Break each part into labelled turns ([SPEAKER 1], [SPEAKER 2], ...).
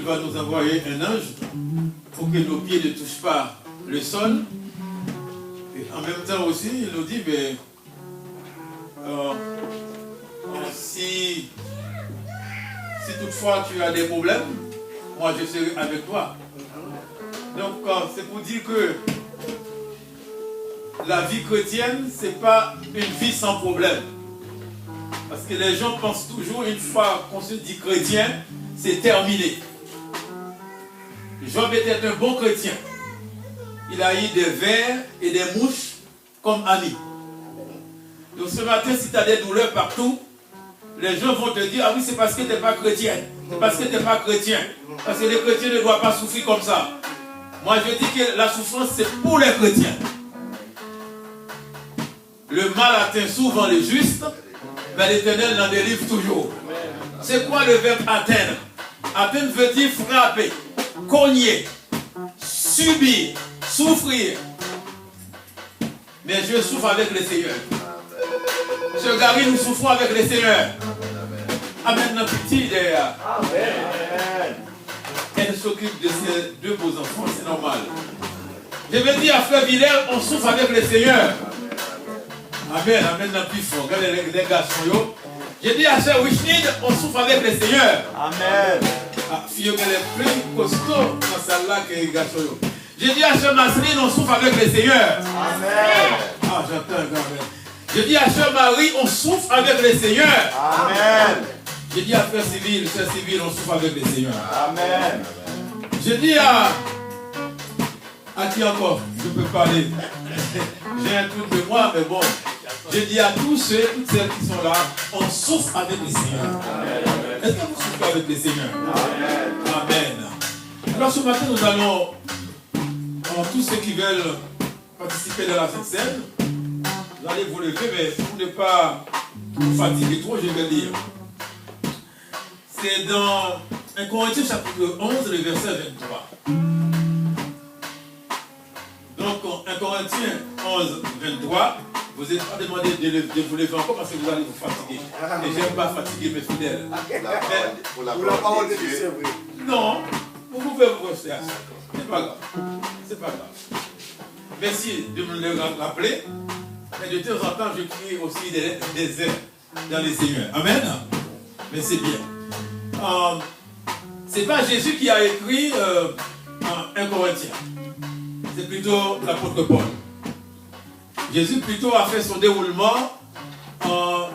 [SPEAKER 1] va nous envoyer un ange pour que nos pieds ne touchent pas le sol. Et en même temps aussi, il nous dit, mais, si toutefois tu as des problèmes, moi je serai avec toi. Donc c'est pour dire que la vie chrétienne, ce n'est pas une vie sans problème. Parce que les gens pensent toujours, une fois qu'on se dit chrétien, c'est terminé. Job était un bon chrétien. Il a eu des vers et des mouches comme amis. Donc ce matin, si tu as des douleurs partout, les gens vont te dire, ah oui, c'est parce que tu n'es pas chrétien. C'est parce que tu n'es pas chrétien. Parce que les chrétiens ne doivent pas souffrir comme ça. Moi, je dis que la souffrance, c'est pour les chrétiens. Le mal atteint souvent les justes, mais l'Éternel l'en délivre toujours. C'est quoi le verbe atteindre? Atteindre veut dire frapper, cogner, subir, souffrir. Mais je souffre avec le Seigneur. Ce Gary, nous souffrons avec le Seigneur. Amen, notre petit derrière. Elle s'occupe de ses deux beaux enfants, c'est normal. Je veux dire à Frère Villers, on souffre avec le Seigneur. Amen, amen, notre petit fort. Regardez les garçons. Je dis à Sœur Wishnid, on souffre avec le Seigneur. Amen. Ah, fille, elle est plus costaud dans celle-là que les garçons. Je dis à Sœur Masrine, on souffre avec le Seigneur. Amen. Ah, j'entends un grand amen. Je dis à Sœur Marie, on souffre avec le Seigneur. Amen. Je dis à Frère Civil, Sœur Civil, on souffre avec le Seigneur. Amen. Je dis à qui encore je peux parler. J'ai un truc de moi, mais bon. Je dis à tous ceux, toutes celles qui sont là, on souffre avec le Seigneur. Est-ce que vous souffrez avec le Seigneur? Amen. Amen. Alors ce matin, nous allons, tous ceux qui veulent participer dans la Sainte Seine, vous allez vous lever, mais pour ne pas vous fatiguer trop, je vais lire. C'est dans 1 Corinthiens chapitre 11, le verset 23. Donc 1 Corinthiens 11, 23, vous n'êtes pas demandé de vous lever encore parce que vous allez vous fatiguer. Et je n'aime pas fatiguer mes fidèles.
[SPEAKER 2] Pour la parole de Dieu, c'est vrai.
[SPEAKER 1] Non, vous pouvez vous rester à ça. C'est pas grave. C'est pas grave. Merci de me le rappeler. Et de temps en temps, je crie aussi des airs dans les Seigneurs. Amen. Mais c'est bien. C'est pas Jésus qui a écrit 1 Corinthiens. C'est plutôt l'apôtre Paul. Jésus plutôt a fait son déroulement en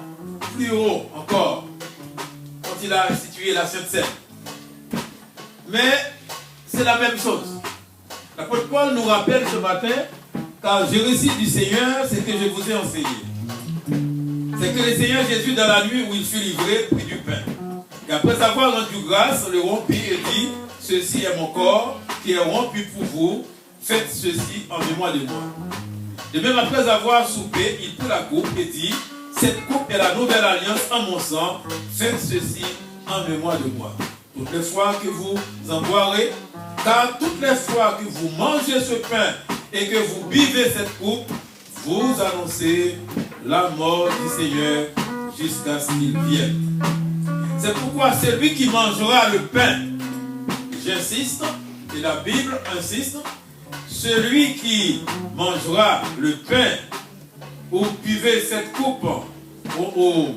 [SPEAKER 1] plus haut encore, quand il a institué la Sainte Seine. Mais c'est la même chose. L'apôtre Paul nous rappelle ce matin, car je récite du Seigneur ce que je vous ai enseigné. C'est que le Seigneur Jésus, dans la nuit où il fut livré, prit du pain. Et après avoir rendu grâce, le rompit et dit, ceci est mon corps qui est rompu pour vous. Faites ceci en mémoire de moi. De même, après avoir soupé, il prit la coupe et dit, cette coupe est la nouvelle alliance en mon sang. Faites ceci en mémoire de moi. Toutes les fois que vous en boirez, car toutes les fois que vous mangez ce pain et que vous buvez cette coupe, vous annoncez la mort du Seigneur jusqu'à ce qu'il vienne. C'est pourquoi celui qui mangera le pain, j'insiste, et la Bible insiste, celui qui mangera le pain ou buvez cette coupe, ou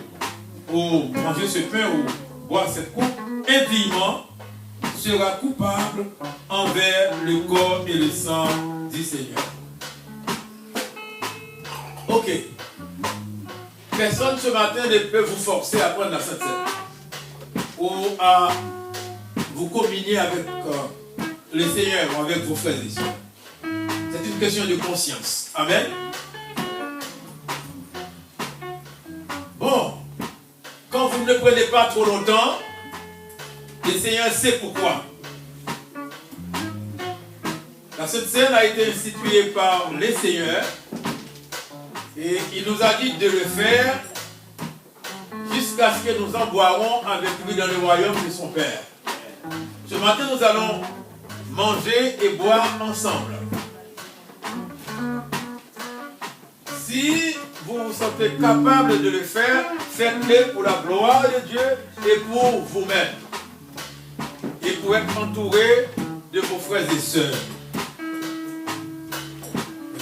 [SPEAKER 1] manger ce pain ou boire cette coupe, indignement, sera coupable envers le corps et le sang du Seigneur. Ok. Personne ce matin ne peut vous forcer à prendre la Sainte Seine ou à vous communier avec le Seigneur ou avec vos frères et sœurs. C'est une question de conscience. Amen. Bon, quand vous ne prenez pas trop longtemps, le Seigneur sait pourquoi. La Sainte Seine a été instituée par le Seigneur et il nous a dit de le faire jusqu'à ce que nous en boirons avec lui dans le royaume de son Père. Ce matin, nous allons manger et boire ensemble. Si vous vous sentez capable de le faire, faites-le pour la gloire de Dieu et pour vous-même. Et pour être entouré de vos frères et sœurs.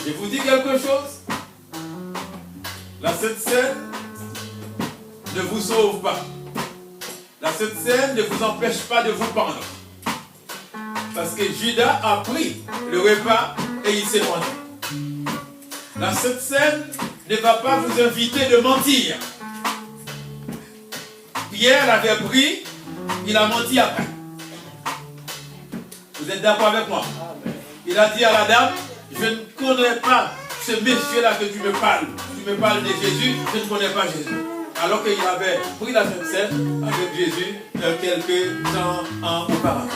[SPEAKER 1] Je vous dis quelque chose. La Sainte Seine ne vous sauve pas. La Sainte Seine ne vous empêche pas de vous pendre. Parce que Judas a pris le repas et il s'est rendu. La Sainte Seine ne va pas vous inviter de mentir. Pierre l'avait pris, il a menti après. Vous êtes d'accord avec moi? Il a dit à la dame, je ne connais pas ce monsieur-là que tu me parles. Tu me parles de Jésus, je ne connais pas Jésus. Alors qu'il avait pris la Sainte Seine avec Jésus quelques temps auparavant.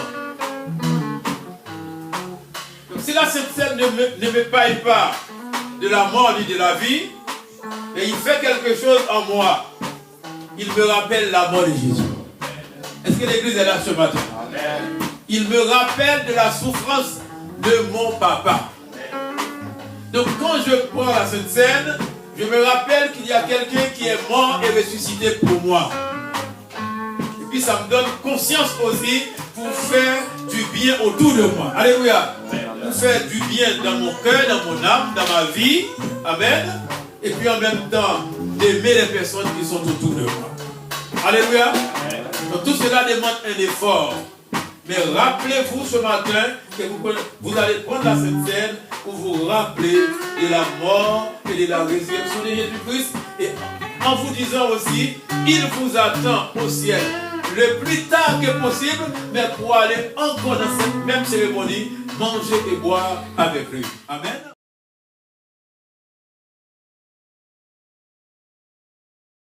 [SPEAKER 1] Donc si la Sainte Seine ne me paye pas de la mort ni de la vie, et il fait quelque chose en moi, il me rappelle la mort de Jésus. Est-ce que l'église est là ce matin? Amen. Il me rappelle de la souffrance de mon papa. Donc quand je prends la Sainte Seine, je me rappelle qu'il y a quelqu'un qui est mort et ressuscité pour moi. Et puis ça me donne conscience aussi pour faire du bien autour de moi. Alléluia. Pour faire du bien dans mon cœur, dans mon âme, dans ma vie. Amen. Et puis en même temps, d'aimer les personnes qui sont autour de moi. Alléluia. Donc tout cela demande un effort. Mais rappelez-vous ce matin que vous allez prendre la Sainte Seine pour vous rappeler de la mort et de la résurrection de Jésus-Christ. Et en vous disant aussi, il vous attend au ciel le plus tard que possible, mais pour aller encore dans cette même cérémonie, manger et boire avec lui. Amen.